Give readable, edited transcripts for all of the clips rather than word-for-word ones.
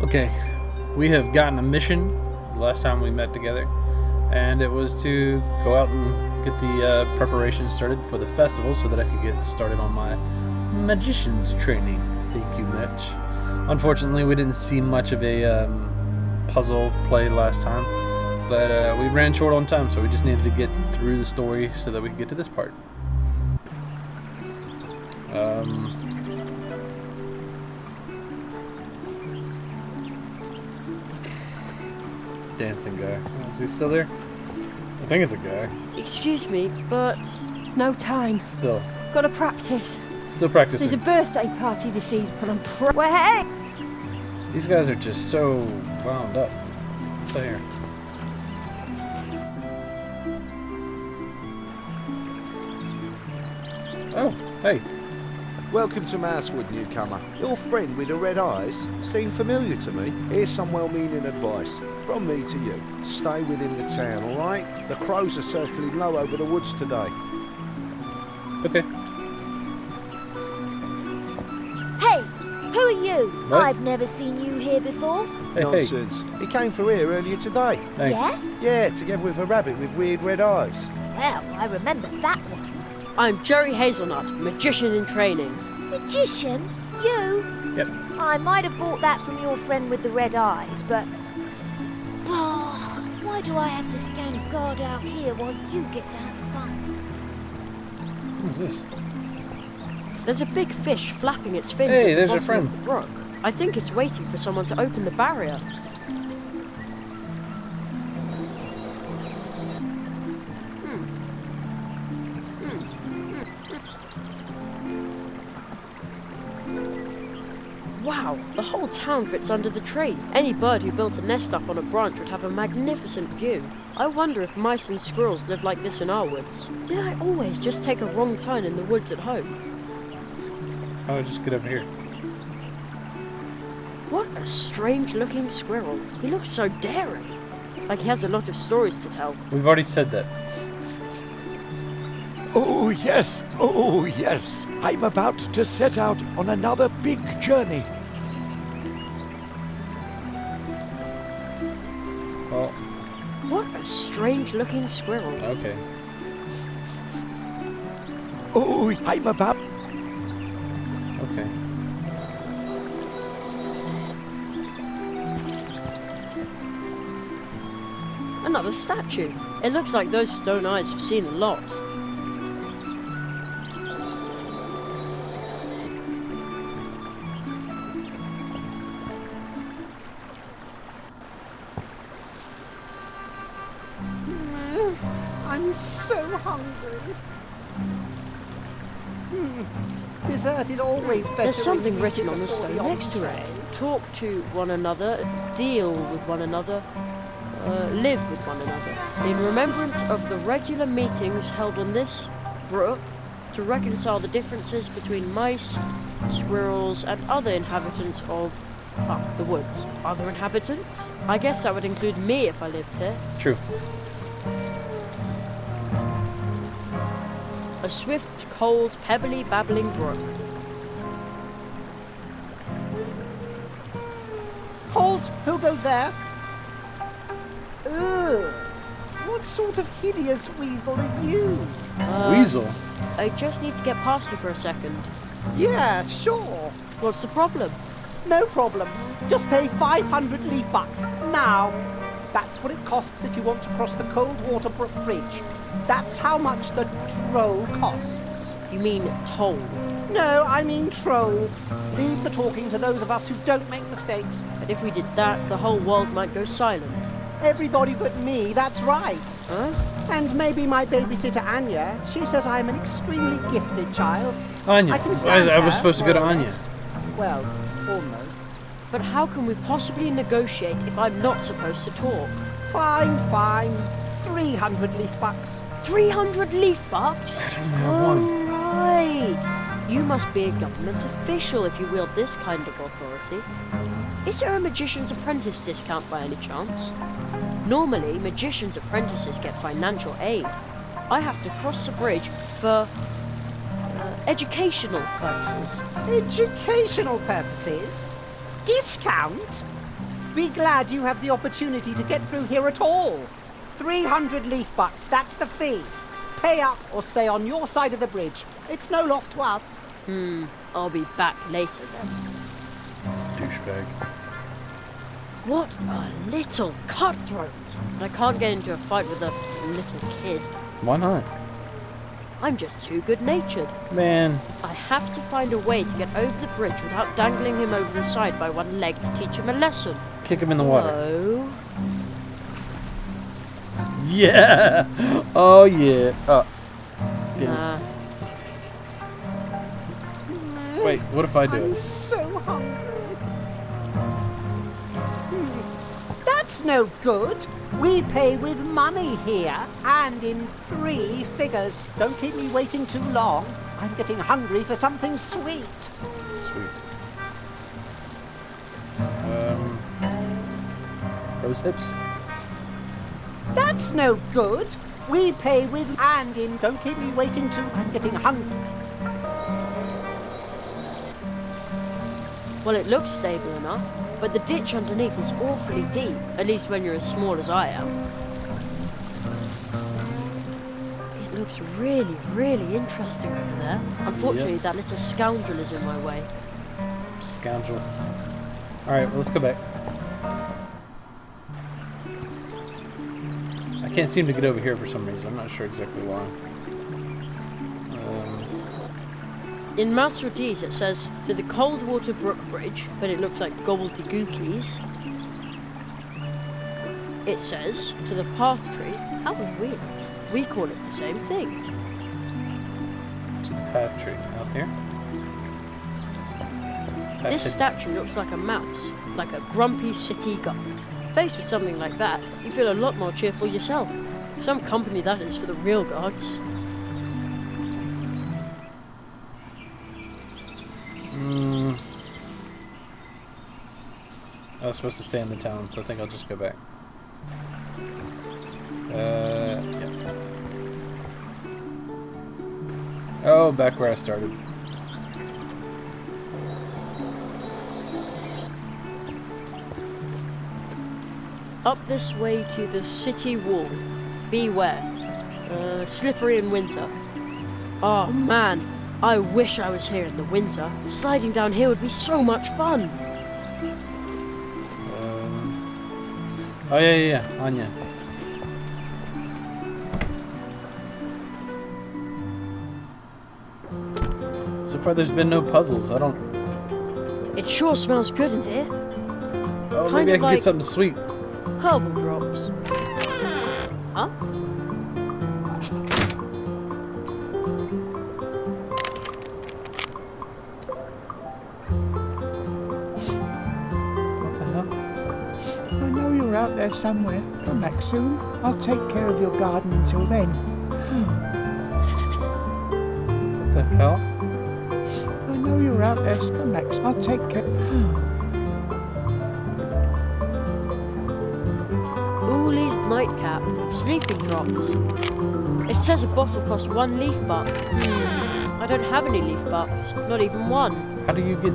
Okay, we have gotten a mission the last time we met together, and it was to go out and get the preparations started for the festival so that I could get started on my magician's training. Thank you much. Unfortunately, we didn't see much of a puzzle play last time, but we ran short on time, so we just needed to get through the story so that we could get to this part. Dancing guy. Is he still there? I think it's a guy. Excuse me, but no time. Still Gotta practice. practicing. There's a birthday party this eve, but hey! These guys are just so wound up. What's that here? Oh, hey. Welcome to Mousewood, newcomer. Your friend with the red eyes seemed familiar to me. Here's some well-meaning advice from me to you. Stay within the town, all right? The crows are circling low over the woods today. Okay. Hey, who are you? What? I've never seen you here before. Hey, Nonsense. He came through here earlier today. Thanks. Yeah? Yeah, together with a rabbit with weird red eyes. Well, I remember that one. I'm Jerry Hazelnut, magician in training. Magician? You? Yep. I might have bought that from your friend with the red eyes, but... Oh, why do I have to stand guard out here while you get to have fun? What's this? There's a big fish flapping its fins Hey, at there's the your bottom friend. of the brook. I think it's waiting for someone to open the barrier. Wow, the whole town fits under the tree. Any bird who built a nest up on a branch would have a magnificent view. I wonder if mice and squirrels live like this in our woods. Did I always just take a wrong turn in the woods at home? How do I just get over here? What a strange looking squirrel. He looks so daring. Like he has a lot of stories to tell. We've already said that. Oh yes, I'm about to set out on another big journey. Well, What a strange looking squirrel. okay. Oh, I'm about... Okay. Another statue. It looks like those stone eyes have seen a lot. I'm so hungry. Dessert is always better. There's something when you written eat on the before stone the next to it. entree. Talk to one another, deal with one another, live with one another. In remembrance of the regular meetings held on this brook to reconcile the differences between mice, squirrels, and other inhabitants of the woods. Other inhabitants? I guess that would include me if I lived here. True. A swift, cold, pebbly, babbling brook. Halt! Who goes there? Ugh! What sort of hideous weasel are you? Weasel. I just need to get past you for a second. Yeah, sure. What's the problem? No problem. Just pay 500 leaf bucks. Now. That's what it costs if you want to cross the Coldwater Brook Bridge. That's how much the troll costs. You mean toll? No, I mean troll. Leave the talking to those of us who don't make mistakes. But if we did that, the whole world might go silent. Everybody but me, that's right. Huh? And maybe my babysitter Anya. She says I'm an extremely gifted child. Anya. I can stand I was her, supposed to go to more or Anya. less. Well, almost. But how can we possibly negotiate if I'm not supposed to talk? Fine. 300 leaf bucks. 300 leaf bucks? I don't have one. Right. You must be a government official if you wield this kind of authority. Is there a magician's apprentice discount by any chance? Normally, magician's apprentices get financial aid. I have to cross the bridge for educational purposes. Educational purposes? Discount? Be glad you have the opportunity to get through here at all. 300 leaf bucks, that's the fee. Pay up or stay on your side of the bridge. It's no loss to us. I'll be back later then. Douchebag. What a little cutthroat! And I can't get into a fight with a little kid. Why not? I'm just too good-natured. Man, I have to find a way to get over the bridge without dangling him over the side by one leg to teach him a lesson. kick him in the water. Oh, Yeah! Oh, yeah. Oh. Damn. nah. Wait, what if I do I'm it? so hungry. That's no good. We pay with money here, and in 3 figures. Don't keep me waiting too long. I'm getting hungry for something sweet. Sweet. Rose hips? That's no good. We pay with and in. Don't keep me waiting too. I'm getting hungry. Well, it looks stable enough, but the ditch underneath is awfully deep, at least when you're as small as I am. It looks really, really interesting over there. Unfortunately, that little scoundrel is in my way. Scoundrel. Alright, well, let's go back. I can't seem to get over here for some reason. I'm not sure exactly why. In Masrodis it says, to the Coldwater Brook Bridge, but it looks like gobbledygookies. It says, to the Path Tree. How weird. We call it the same thing. To the path tree. Out here? This statue looks like a mouse, like a grumpy city guard. Faced with something like that, you feel a lot more cheerful yourself. Some company that is for the real guards. I was supposed to stay in the town, so I think I'll just go back. Yeah. Oh, back where I started. Up this way to the city wall. Beware. Slippery in winter. Oh man, I wish I was here in the winter. Sliding down here would be so much fun. Oh yeah, Anya. So far there's been no puzzles. I don't... It sure smells good in here. Oh, Kind maybe I of can like- get something sweet. Herbal drops. Huh? What the hell? I know you're out there somewhere. Come back soon. I'll take care of your garden until then. What the hell? I know you're out there. Come back. I'll take care. Ooley's nightcap. Sleeping drops. It says a bottle costs 1 leaf buck. I don't have any leaf bucks. Not even one. How do you get...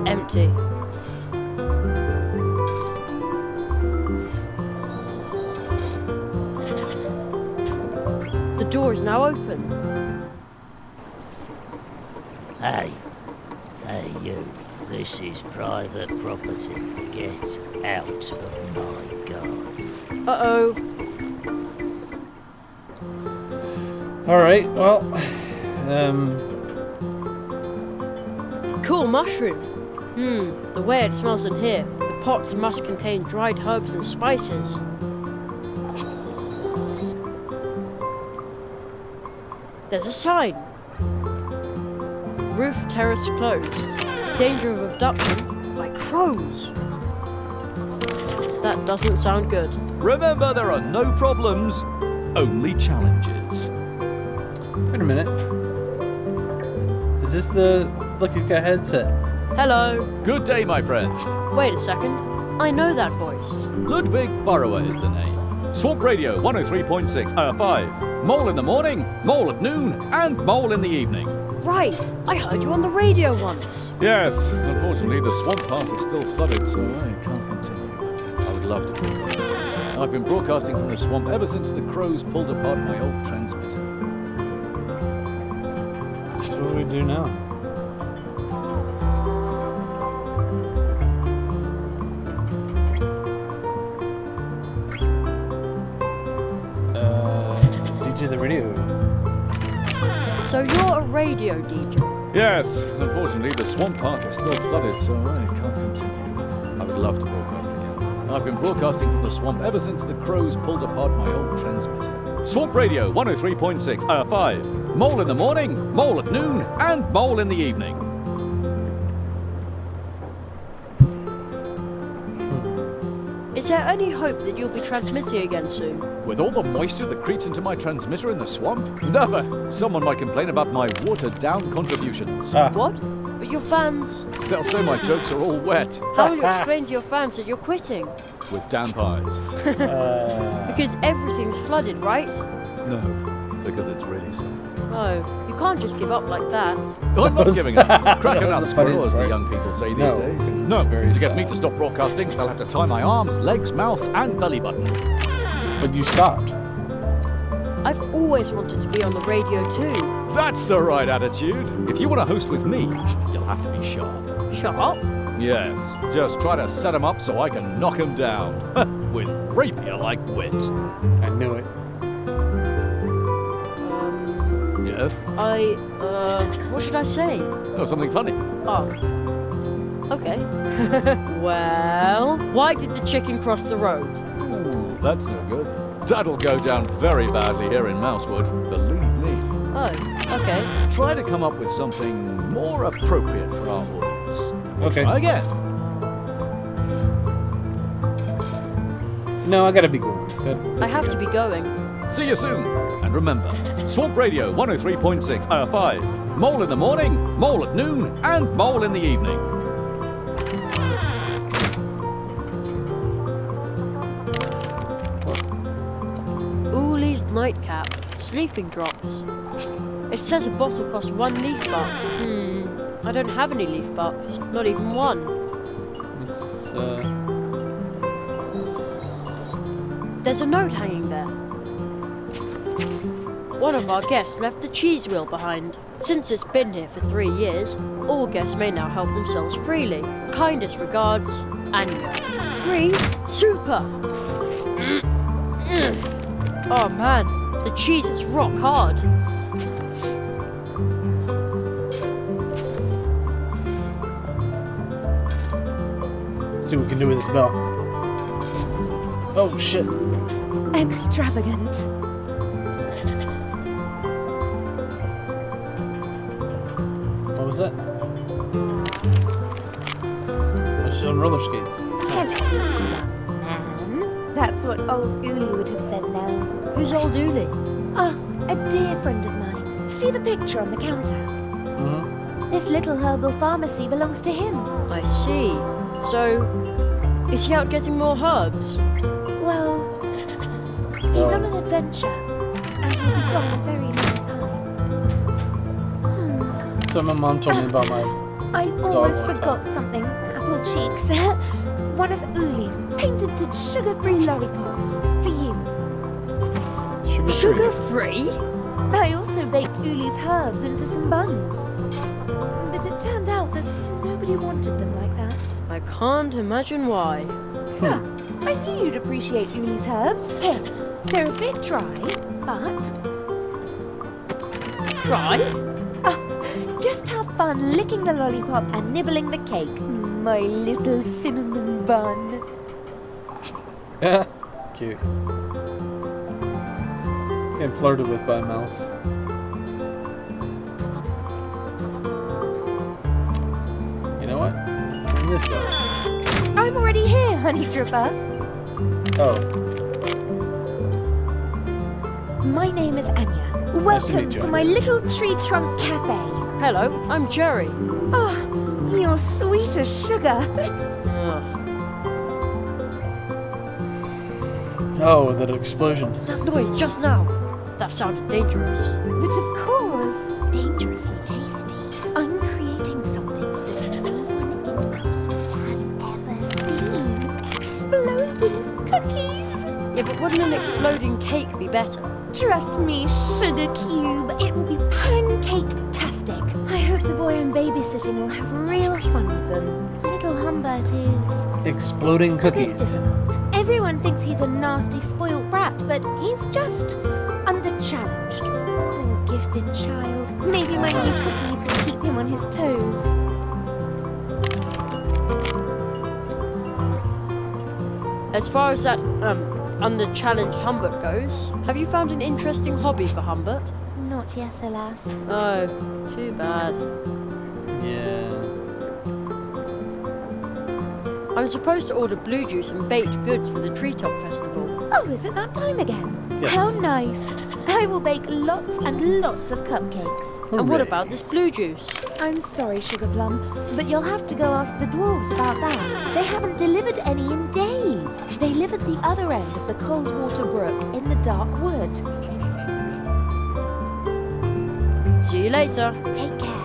Empty. The door is now open. Hey, you. This is private property. Get out of my garden. Uh-oh. Alright, well... Cool mushroom. The way it smells in here. The pots must contain dried herbs and spices. There's a sign. Roof terrace closed. Danger of abduction by crows. That doesn't sound good. Remember, there are no problems, only challenges. Wait a minute. Is this the... Look, he's got a headset. Hello. Good day, my friend. Wait a second. I know that voice. Ludwig Burrower is the name. Swamp Radio 103.6 5. Mole in the morning, mole at noon, and mole in the evening. Right, I heard you on the radio once. Yes, unfortunately, the swamp path is still flooded, so I can't continue. I would love to broadcast. I've been broadcasting from the swamp ever since the crows pulled apart my old transmitter. So what do we do now? DJ the radio. So you're a radio DJ? Yes, unfortunately, the swamp path is still flooded, so I can't continue. I would love to broadcast again. I've been broadcasting from the swamp ever since the crows pulled apart my old transmitter. Swamp Radio 103.6, 5. Mole in the morning, mole at noon, and mole in the evening. Is there any hope that you'll be transmitting again soon? With all the moisture that creeps into my transmitter in the swamp? Never! Someone might complain about my watered-down contributions. What? But your fans... They'll say my jokes are all wet. How will you explain to your fans that you're quitting? With damp eyes. Because everything's flooded, right? No, because it's really sad. No, you can't just give up like that. I'm not giving up. Cracking That out was the funniest squirrel, as the part. young people say these No, days. because No, it's very to get me sad. to stop broadcasting, they'll have to tie my arms, legs, mouth, and belly button. But you stopped. I've always wanted to be on the radio too. That's the right attitude. If you want to host with me, you'll have to be sharp. Sharp? Yes, just try to set them up so I can knock them down. With rapier-like wit. I knew it. Yes? What should I say? Oh, something funny. Oh. Okay. Well, why did the chicken cross the road? Ooh, that's no good. That'll go down very badly here in Mousewood, believe me. Oh, okay. Try to come up with something more appropriate for our audience. We'll Okay. Try again. No, I gotta be going. I have to be going. See you soon. And remember, Swamp Radio 103.6, 5. Mole in the morning, mole at noon, and mole in the evening. Ooley's nightcap. Sleeping drops. It says a bottle costs 1 leaf buck. I don't have any leaf bucks. Not even one. It's, There's a note hanging there. One of our guests left the cheese wheel behind. Since it's been here for 3 years, all guests may now help themselves freely. Kindest regards, Anya. Free? Super! Oh man, the cheese is rock hard. let's see what we can do with this bell. Oh shit. Extravagant. What was that? Oh, she's on roller skates. Hello, young man. That's what old Uli would have said now. Who's old Uli? Ah, a dear friend of mine. See the picture on the counter? Mm-hmm. This little herbal pharmacy belongs to him. I see. So, is he out getting more herbs? Well, he's on an adventure, and he'll be gone a very long time. So my mom told me about my. I almost one forgot something. Apple cheeks. One of Uli's patented sugar-free lollipops for you. Sugar-free? I also baked Uli's herbs into some buns. But it turned out that nobody wanted them like that. I can't imagine why. I knew you'd appreciate Uli's herbs. Here, they're a bit dry, but Try? just have fun licking the lollipop and nibbling the cake. My little cinnamon bun. Cute. Getting flirted with by a mouse. You know what? Where did this go? I'm already here, Honey Dripper. Oh, My name is Anya. Nice to Welcome meet you, to Anya. my little tree trunk cafe. Hello, I'm Jerry. Oh, you're sweet as sugar. oh, that explosion. That noise just now. That sounded dangerous. But of course, dangerously tasty. exploding cookies. Yeah, but wouldn't an exploding cake be better? Trust me, Sugar Cube, it will be pancake-tastic. I hope the boy I'm babysitting will have real fun with them. Little Humbert is Exploding a bit cookies. difficult. Everyone thinks he's a nasty, spoilt brat, but he's just under-challenged. Poor gifted child. Maybe my new cookies will keep him on his toes. As far as that, under-challenged Humbert goes, have you found an interesting hobby for Humbert? Not yet, alas. Oh, too bad. Yeah. I'm supposed to order blue juice and baked goods for the Treetop Festival. Oh, is it that time again? Yes. How nice. I will bake lots and lots of cupcakes. And what Hooray. about this blue juice? I'm sorry, Sugar Plum, but you'll have to go ask the dwarves about that. They haven't delivered any in days. They live at the other end of the Coldwater Brook in the Dark Wood. See you later. Take care.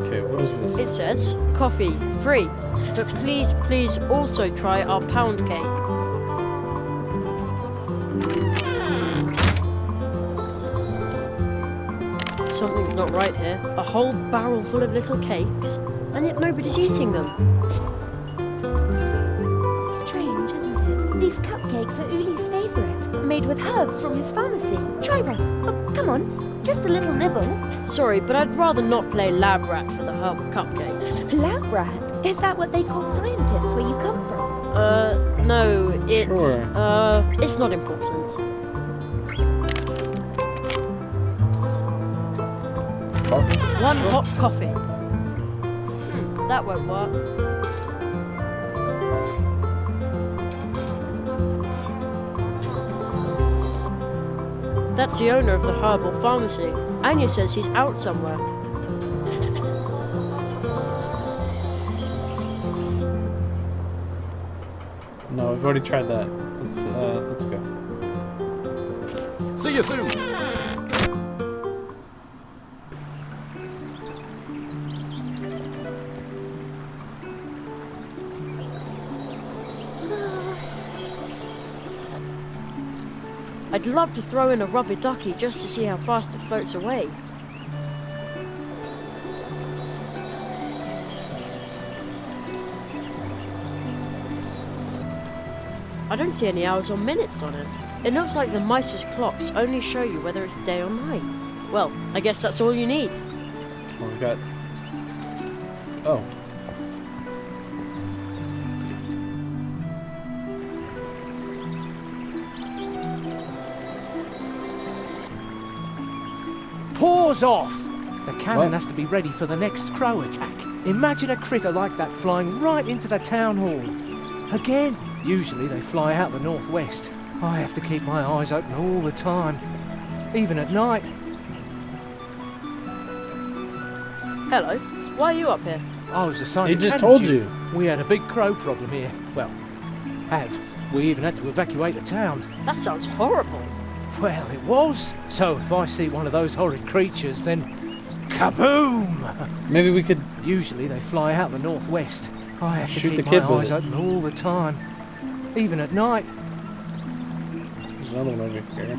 Okay, what is this? It says, coffee, free. But please, please also try our pound cake. Something's not right here. A whole barrel full of little cakes, and yet nobody's eating them. Strange, isn't it? These cupcakes are Uli's favourite, made with herbs from his pharmacy. Try one. Oh, come on, just a little nibble. Sorry, but I'd rather not play lab rat for the herbal cupcakes. Lab rat? Is that what they call scientists where you come from? No, it's, Sure. it's not important. Coffee? One hot coffee. That won't work. That's the owner of the herbal pharmacy. Anya says he's out somewhere. No, we've already tried that. Let's go. See you soon. I'd love to throw in a rubber ducky just to see how fast it floats away. I don't see any hours or minutes on it. It looks like the mice's clocks only show you whether it's day or night. Well, I guess that's all you need. Well, we got. Oh. Paws off! The cannon What? has to be ready for the next crow attack. Imagine a critter like that flying right into the town hall. Again, usually they fly out the northwest. I have to keep my eyes open all the time, even at night. Hello, why are you up here? I was assigned. He just hadn't told you. We had a big crow problem here. Well, have. We even had to evacuate the town. That sounds horrible. Well, it was. So if I see one of those horrid creatures, then kaboom! Maybe we could. Usually they fly out the northwest. I have to Shoot keep the kid my with eyes it. open all the time, even at night. There's another one over here.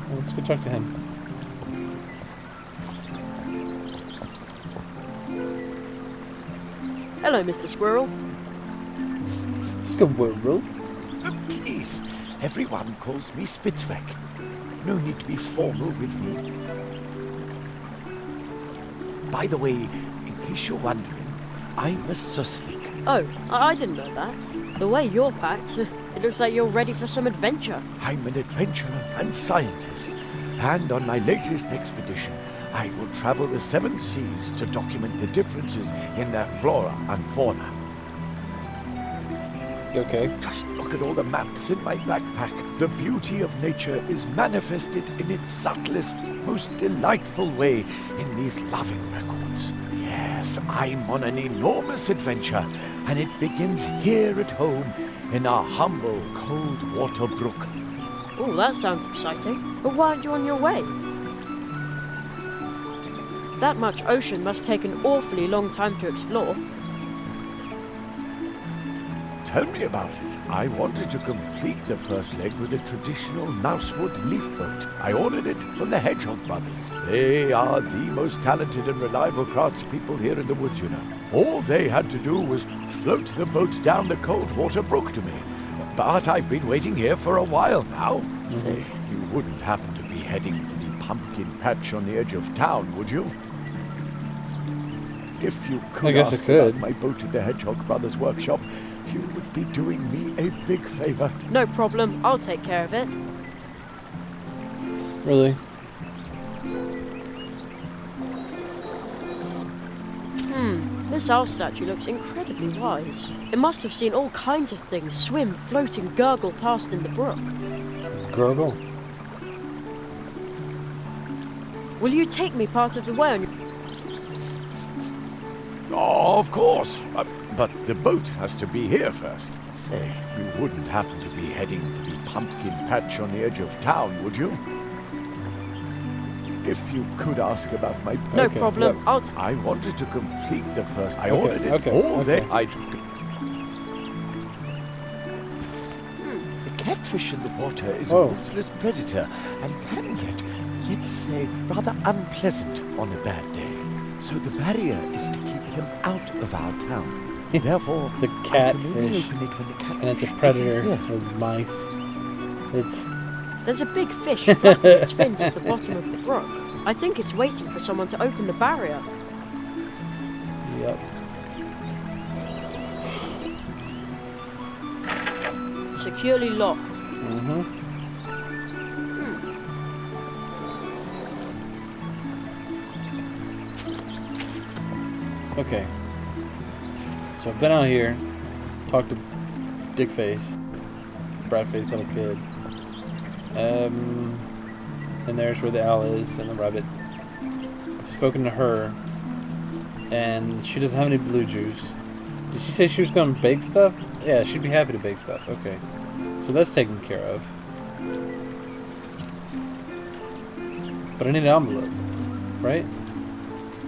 Well, let's go talk to him. Hello, Mr. Squirrel. Let's go, Will. Please, everyone calls me Spitzweg. No need to be formal with me. By the way, in case you're wondering, I'm a Suslik. Oh, I didn't know that. The way you're packed, it looks like you're ready for some adventure. I'm an adventurer and scientist, and on my latest expedition, I will travel the 7 seas to document the differences in their flora and fauna. Okay. Just look at all the maps in my backpack. The beauty of nature is manifested in its subtlest, most delightful way in these loving records. Yes, I'm on an enormous adventure, and it begins here at home in our humble Coldwater Brook. Oh, that sounds exciting. But why aren't you on your way? That much ocean must take an awfully long time to explore. tell me about it. I wanted to complete the first leg with a traditional mousewood leaf boat. I ordered it from the Hedgehog Brothers. They are the most talented and reliable craftspeople here in the woods, you know. All they had to do was float the boat down the Coldwater Brook to me. But I've been waiting here for a while now. Say, you wouldn't happen to be heading for the pumpkin patch on the edge of town, would you? If you I could guess I ask could. about my boat at the Hedgehog Brothers workshop, you would be doing me a big favor. No problem, I'll take care of it. Really? This owl statue looks incredibly wise. It must have seen all kinds of things swim, float, and gurgle past in the brook. Gurgle? Will you take me part of the way on your... Oh, of course. But the boat has to be here first. Say, you wouldn't happen to be heading for the pumpkin patch on the edge of town, would you? If you could ask about my boat. No Okay, problem, look. I wanted to complete the first. I Okay, ordered it okay, all okay. day. The catfish in the water is Oh. a ruthless predator and can get, let's say, rather unpleasant on a bad day. So the barrier is to keep him out of our town. Therefore, It's a I can only catfish. open it when the catfish And it's a isn't predator here. with mice. It's... There's a big fish flapping its fins at the bottom of the brook. I think it's waiting for someone to open the barrier. Yep. Securely locked. Mm-hmm. Okay. So I've been out here, talked to Dickface, Bradface little kid. And there's where the owl is and the rabbit. I've spoken to her, and she doesn't have any blue juice. Did she say she was going to bake stuff? Yeah, she'd be happy to bake stuff. Okay. So that's taken care of. But I need an envelope, right?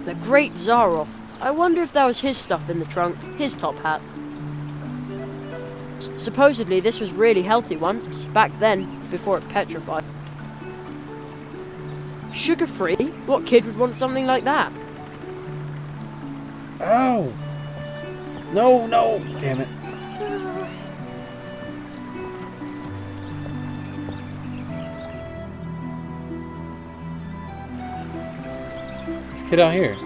The Great Zaroff. I wonder if that was his stuff in the trunk, his top hat. Supposedly this was really healthy once, back then, before it petrified. Sugar-free? What kid would want something like that? Oh! No, no! Damn it. This kid out here.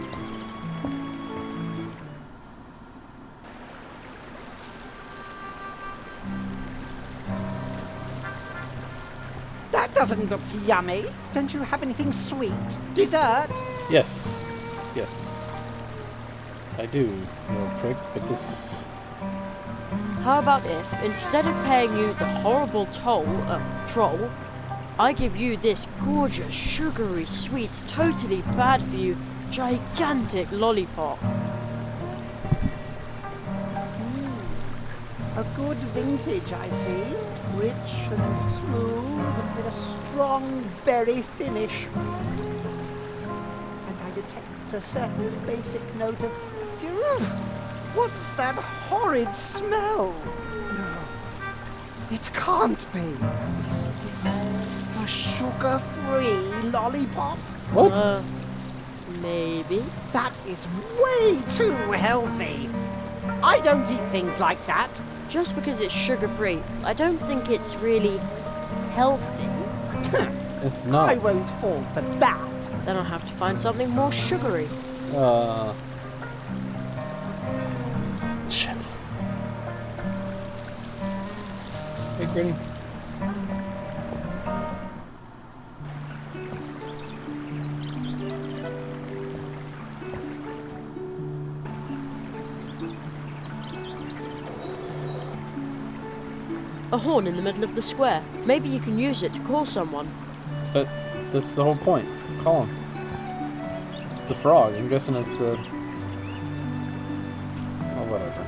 That doesn't look yummy. Don't you have anything sweet? Dessert? Yes. Yes. I do, little prick, but this... How about if, instead of paying you the horrible troll, I give you this gorgeous, sugary, sweet, totally bad for you, gigantic lollipop? A good vintage, I see. Rich and smooth and with a strong berry finish. And I detect a certain basic note of... Ugh, what's that horrid smell? No, it can't be. Is this a sugar-free lollipop? What? Maybe. That is way too healthy. I don't eat things like that. Just because it's sugar-free, I don't think it's really healthy. It's I not. won't fall for that. Then I'll have to find something more sugary. Shit. Hey, Gritty. A horn in the middle of the square. Maybe you can use it to call someone. But that's the whole point. Call him. It's the frog. I'm guessing it's the... Oh, whatever.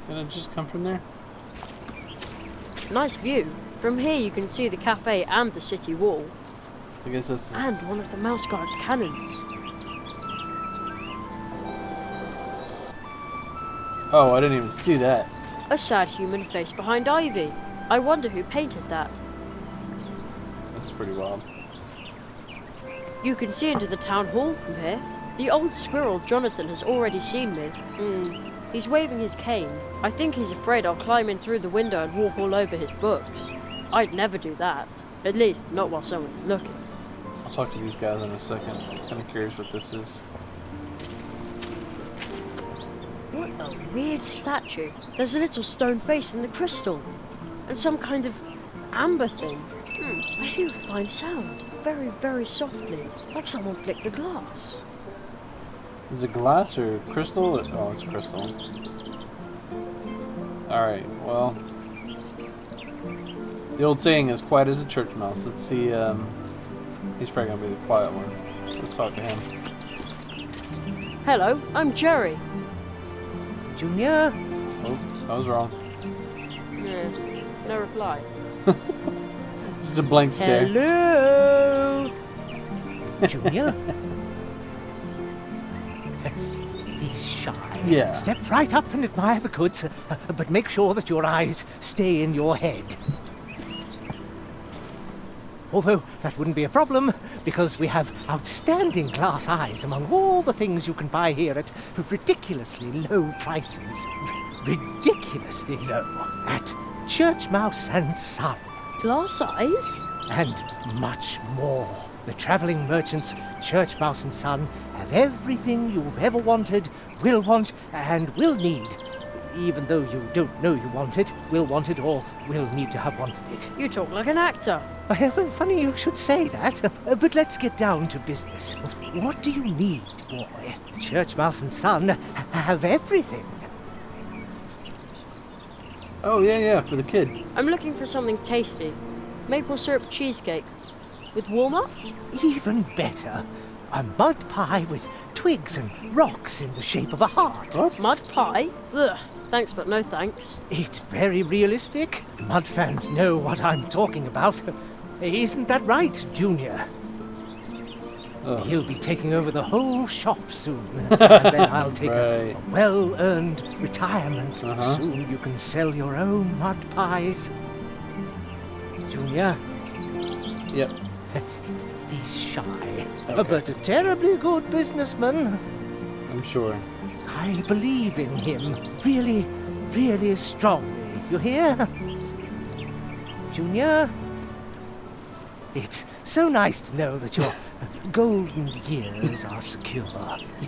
Did it just come from there? Nice view. From here you can see the cafe and the city wall. I guess that's... And one of the Mouse Guard's cannons. Oh, I didn't even see that. A sad human face behind ivy. I wonder who painted that. That's pretty wild. You can see into the town hall from here. The old squirrel Jonathan has already seen me. He's waving his cane. I think he's afraid I'll climb in through the window and walk all over his books. I'd never do that. At least, not while someone's looking. I'll talk to these guys in a second. I'm kind of curious what this is. What a weird statue. There's a little stone face in the crystal. And some kind of amber thing. I hear a fine sound. Very, very softly. Like someone flicked a glass. Is it glass or crystal? Oh, it's crystal. Alright, well... The old saying is quiet as a church mouse. Let's see, he's probably gonna be the quiet one. So let's talk to him. Hello, I'm Jerry. Junior? Oh, I was wrong. No reply. Just a blank stare. Hello! Junior? He's shy. Yeah. Step right up and admire the goods, but make sure that your eyes stay in your head. Although that wouldn't be a problem, because we have outstanding glass eyes among all the things you can buy here at ridiculously low prices. Ridiculously low. At Church Mouse and Son. Glass eyes? And much more. The travelling merchants, Church Mouse and Son, have everything you've ever wanted, will want, and will need. Even though you don't know you want it, will want it, or will need to have wanted it. You talk like an actor. Funny you should say that, but let's get down to business. What do you need, boy? Church Mouse and Son have everything. Oh, yeah, for the kid. I'm looking for something tasty. Maple syrup cheesecake. With walnuts? Even better. A mud pie with twigs and rocks in the shape of a heart. What? Mud pie? Ugh. Thanks, but no thanks. It's very realistic. Mud fans know what I'm talking about. Isn't that right, Junior? Ugh. He'll be taking over the whole shop soon. And then I'll take a Right. well-earned retirement. Uh-huh. Soon you can sell your own mud pies. Junior, Yep. he's shy, Okay. but a terribly good businessman. I'm sure. I believe in him really, really strongly. You hear? Junior? It's so nice to know that your golden years are secure.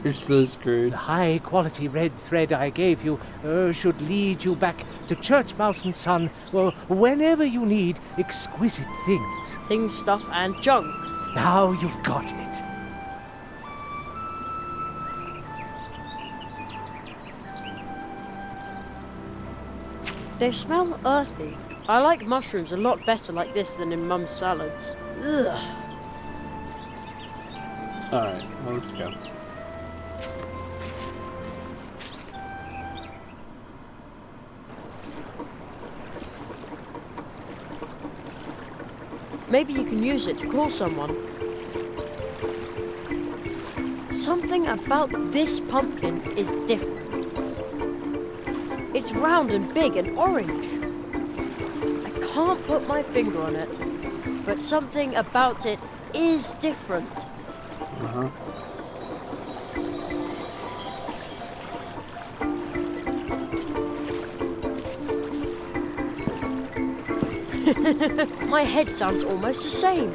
You're so screwed. The high-quality red thread I gave you should lead you back to Church Mouse and Son, well, whenever you need exquisite things. Things, stuff, and junk. Now you've got it. They smell earthy. I like mushrooms a lot better like this than in Mum's salads. Ugh. Alright, well, let's go. Maybe you can use it to call someone. Something about this pumpkin is different. It's round and big and orange. I can't put my finger on it, but something about it is different. Uh-huh. My head sounds almost the same.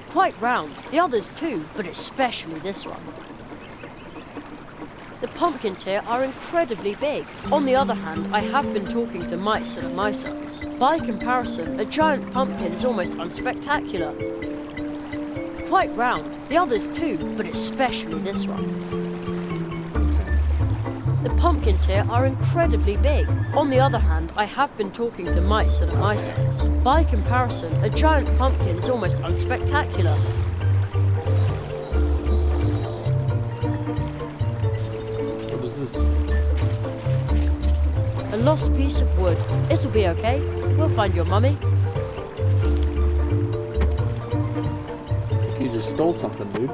Quite round, the others too, but especially this one. The pumpkins here are incredibly big. On the other hand, I have been talking to mice that are my size. By comparison, a giant pumpkin is almost unspectacular. Quite round, the others too, but especially this one. The pumpkins here are incredibly big. On the other hand, I have been talking to mice that are my size. By comparison, a giant pumpkin is almost unspectacular. What is this? A lost piece of wood. It'll be okay. We'll find your mummy. just stole something, dude.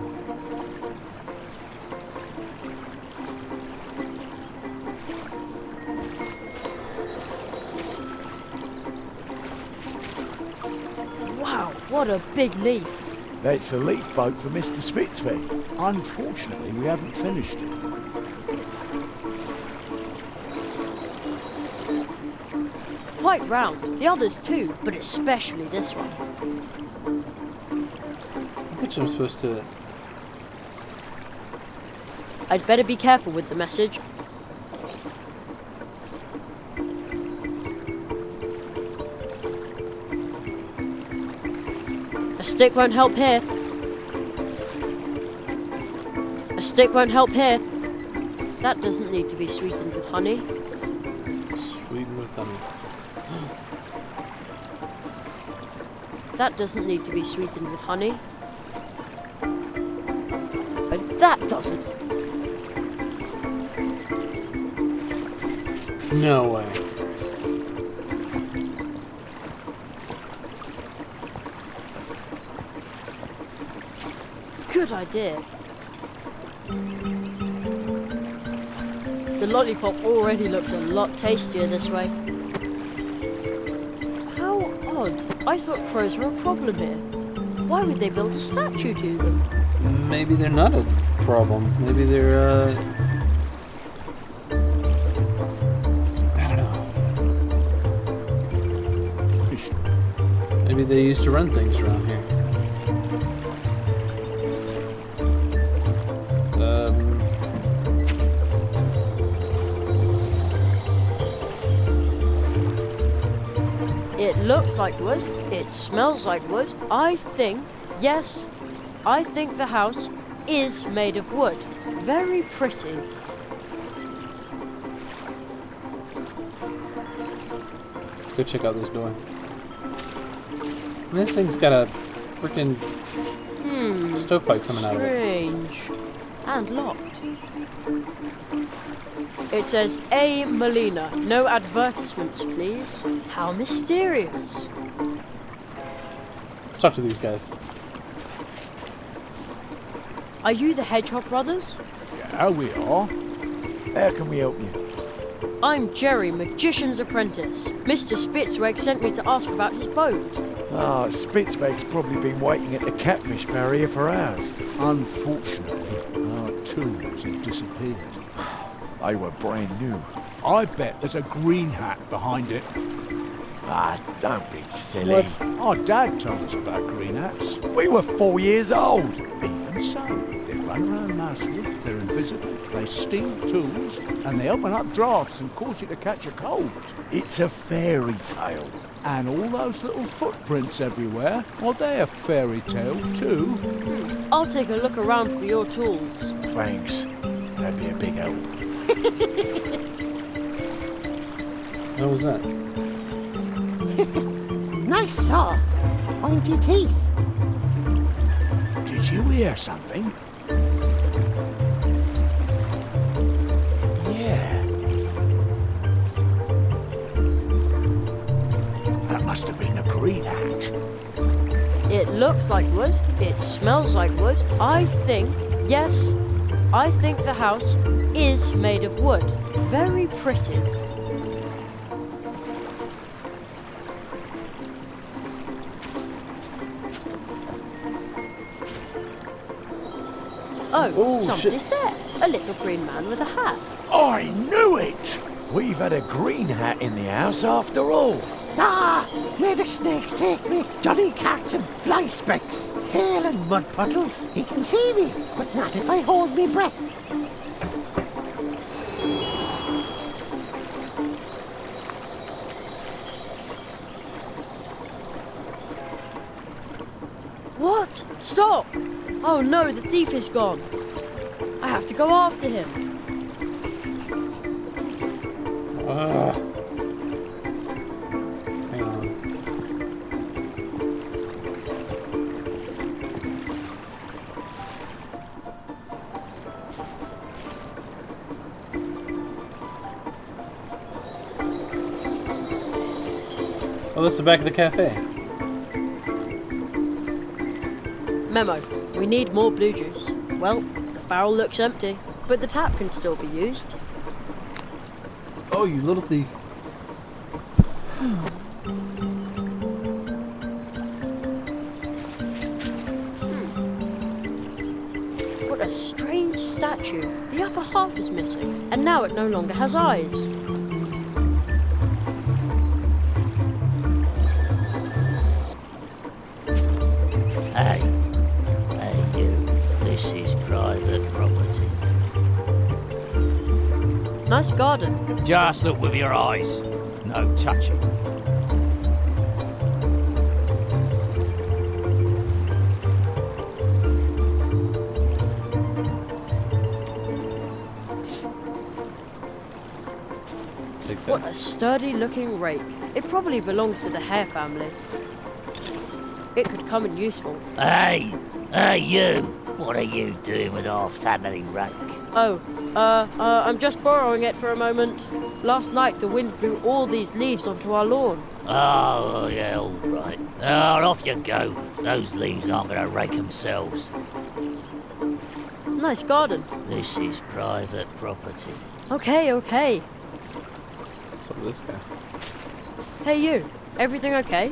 Wow, what a big leaf. That's a leaf boat for Mr. Spitzweg. Unfortunately, we haven't finished it. Quite round. The others too, but especially this one. I bet you I'm supposed to... I'd better be careful with the message. A stick won't help here. A stick won't help here. That doesn't need to be sweetened with honey. Sweeten with honey. That doesn't need to be sweetened with honey. And that doesn't. No way. Good idea. The lollipop already looks a lot tastier this way. How odd. I thought crows were a problem here. Why would they build a statue to them? Maybe they're not a problem. Maybe they're, I don't know. Maybe they used to run things around here. It looks like wood. It smells like wood. I think the house is made of wood. Very pretty. Let's go check out this door. This thing's got a freaking stovepipe coming out of it. Strange. And locked. It says A. Molina. No advertisements, please. How mysterious. Let's talk to these guys. Are you the Hedgehog brothers? Yeah, we are. How can we help you? I'm Jerry, Magician's Apprentice. Mr. Spitzweg sent me to ask about his boat. Ah, Spitzweg's probably been waiting at the catfish barrier for hours. Unfortunately, our tools have disappeared. They were brand new. I bet there's a green hat behind it. Ah, don't be silly. Our dad told us about green hats. We were 4 years old. Even so, they run around Masswood, they're invisible, they steal tools, and they open up drafts and cause you to catch a cold. It's a fairy tale. And all those little footprints everywhere, well, they're a fairy tale too. I'll take a look around for your tools. Thanks. That'd be a big help. What was that? Nice saw. Pointy teeth. Did you hear something? Yeah. That must have been a green hat. It looks like wood. It smells like wood. I think the house is made of wood. Very pretty. Oh, somebody's there. A little green man with a hat. I knew it! We've had a green hat in the house after all. Ah, where the snakes take me, Johnny cats and fly specks, hail and mud puddles. He can see me, but not if I hold me breath. What? Stop! Oh no, the thief is gone. I have to go after him. Hang on. Oh, this is the back of the cafe. Memo. We need more blue juice. Well, the barrel looks empty, but the tap can still be used. Oh, you little thief. What a strange statue. The upper half is missing, and now it no longer has eyes. Hey, you. This is private property. Nice garden. Just look with your eyes. No touching. Take What that. a sturdy looking rake. It probably belongs to the Hare family. It could come in useful. Hey, you. What are you doing with our family rake? Oh, I'm just borrowing it for a moment. Last night the wind blew all these leaves onto our lawn. Oh, yeah, all right. Oh, off you go. Those leaves aren't going to rake themselves. Nice garden. This is private property. Okay. What's up with this guy? Hey you, everything okay?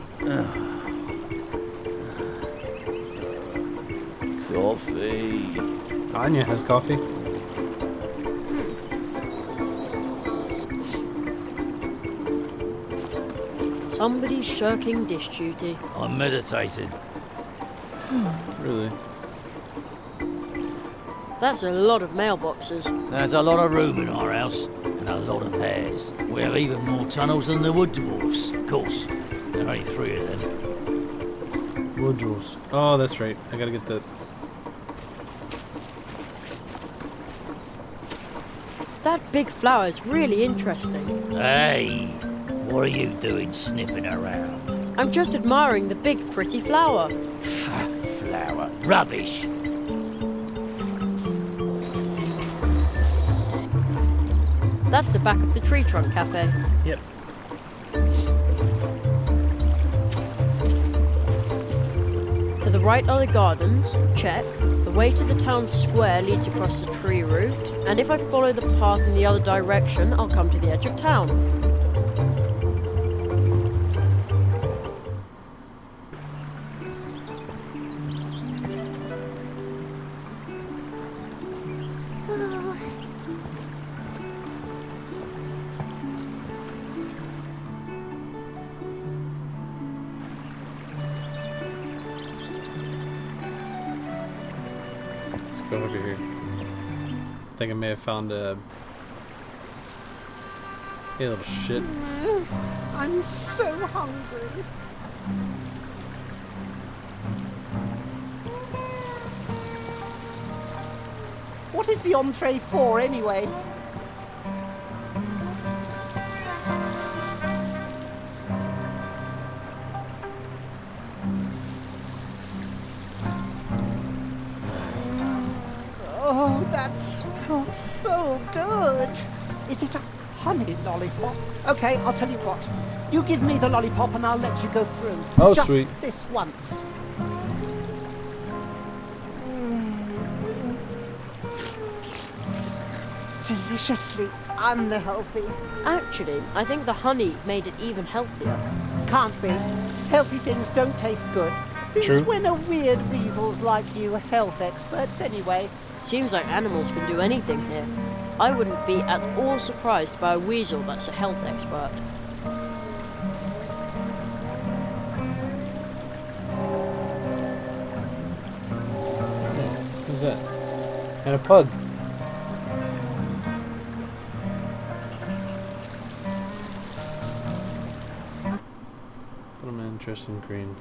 Coffee. Anya has coffee. Somebody's shirking dish duty. I'm meditating. Really? That's a lot of mailboxes. There's a lot of room in our house, and a lot of hares. We have even more tunnels than the wood dwarfs. Of course, there are only 3 of them. Wood jewels. Oh, that's right. I gotta get the... That big flower is really interesting. Hey, what are you doing sniffing around? I'm just admiring the big pretty flower. Flower. Rubbish. That's the back of the Tree Trunk Cafe. Yep. To the right are the gardens. Check. The way to the town square leads across the tree route, and if I follow the path in the other direction, I'll come to the edge of town. Let's go over here. I think I may have found a... Hey, little shit. I'm so hungry. What is the entree for, anyway? Oh, that smells so good. Is it a honey lollipop? Okay, I'll tell you what. You give me the lollipop and I'll let you go through. Oh, Just sweet. this once. Deliciously unhealthy. Actually, I think the honey made it even healthier. Can't be. Healthy things don't taste good. Since True. when are weird weasels like you health experts anyway? Seems like animals can do anything here. I wouldn't be at all surprised by a weasel that's a health expert. Who's that? And a pug. But I'm interested in green.